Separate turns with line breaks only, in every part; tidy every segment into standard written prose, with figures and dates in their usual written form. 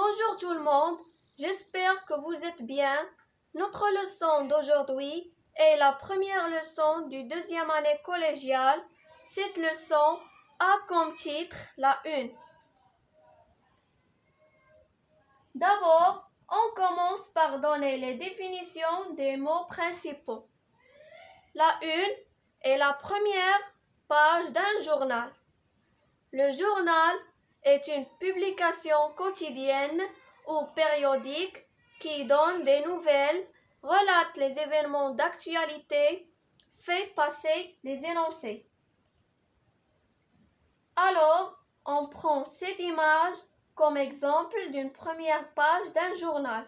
Bonjour tout le monde, j'espère que vous êtes bien. Notre leçon d'aujourd'hui est la première leçon du deuxième année collégiale. Cette leçon a comme titre la une. D'abord, on commence par donner les définitions des mots principaux. La une est la première page d'un journal. Le journal est une publication quotidienne ou périodique qui donne des nouvelles, relate les événements d'actualité, fait passer des énoncés. Alors, on prend cette image comme exemple d'une première page d'un journal.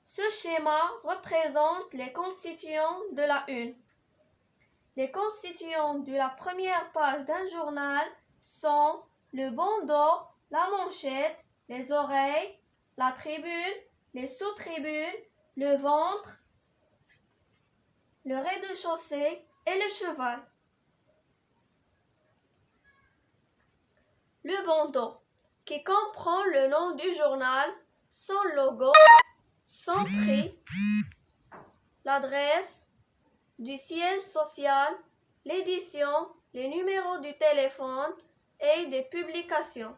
Ce schéma représente les constituants de la une. Les constituants de la première page d'un journal sont le bandeau, la manchette, les oreilles, la tribune, les sous-tribunes, le ventre, le rez-de-chaussée et le cheval. Le bandeau, qui comprend le nom du journal, son logo, son prix, l'adresse du siège social, l'édition, les numéros du téléphone et des publications.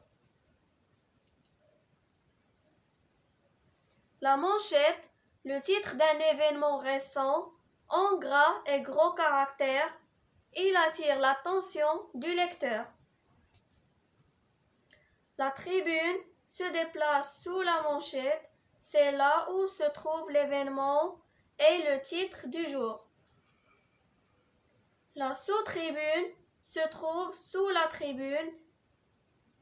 La manchette, le titre d'un événement récent, en gras et gros caractères, il attire l'attention du lecteur. La tribune se déplace sous la manchette, c'est là où se trouve l'événement et le titre du jour. La sous-tribune se trouve sous la tribune.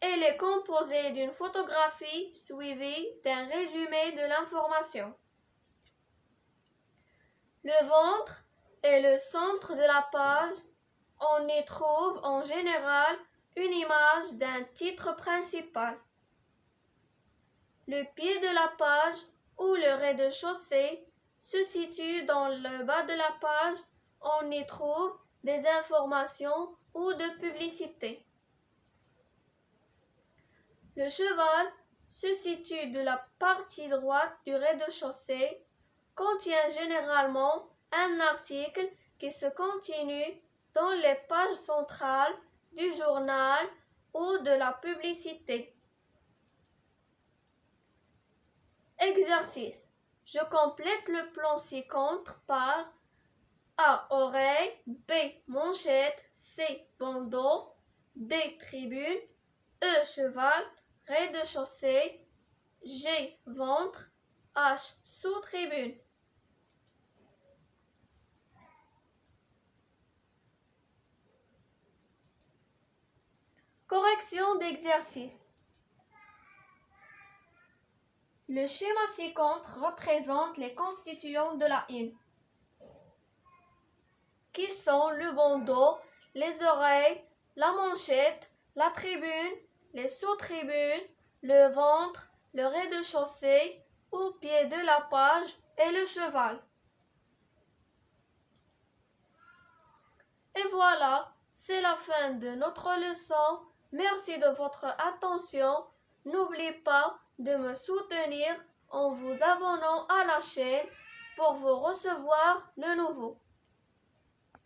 Elle est composée d'une photographie suivie d'un résumé de l'information. Le ventre est le centre de la page. On y trouve en général une image d'un titre principal. Le pied de la page ou le rez-de-chaussée se situe dans le bas de la page. On y trouve des informations ou de publicités. Le cheval se situe de la partie droite du rez-de-chaussée, contient généralement un article qui se continue dans les pages centrales du journal ou de la publicité. Exercice. Je complète le plan ci-contre par A. Oreille, B. Manchette, C. Bandeau, D. Tribune, E. Cheval, rez-de-chaussée, G. Ventre, H. Sous-tribune. Correction d'exercice. Le schéma ci-contre représente les constituants de la une, qui sont le bandeau, les oreilles, la manchette, la tribune, les sous-tribunes, le ventre, le rez-de-chaussée, au pied de la page et le cheval. Et voilà, c'est la fin de notre leçon. Merci de votre attention. N'oubliez pas de me soutenir en vous abonnant à la chaîne pour vous recevoir le nouveau.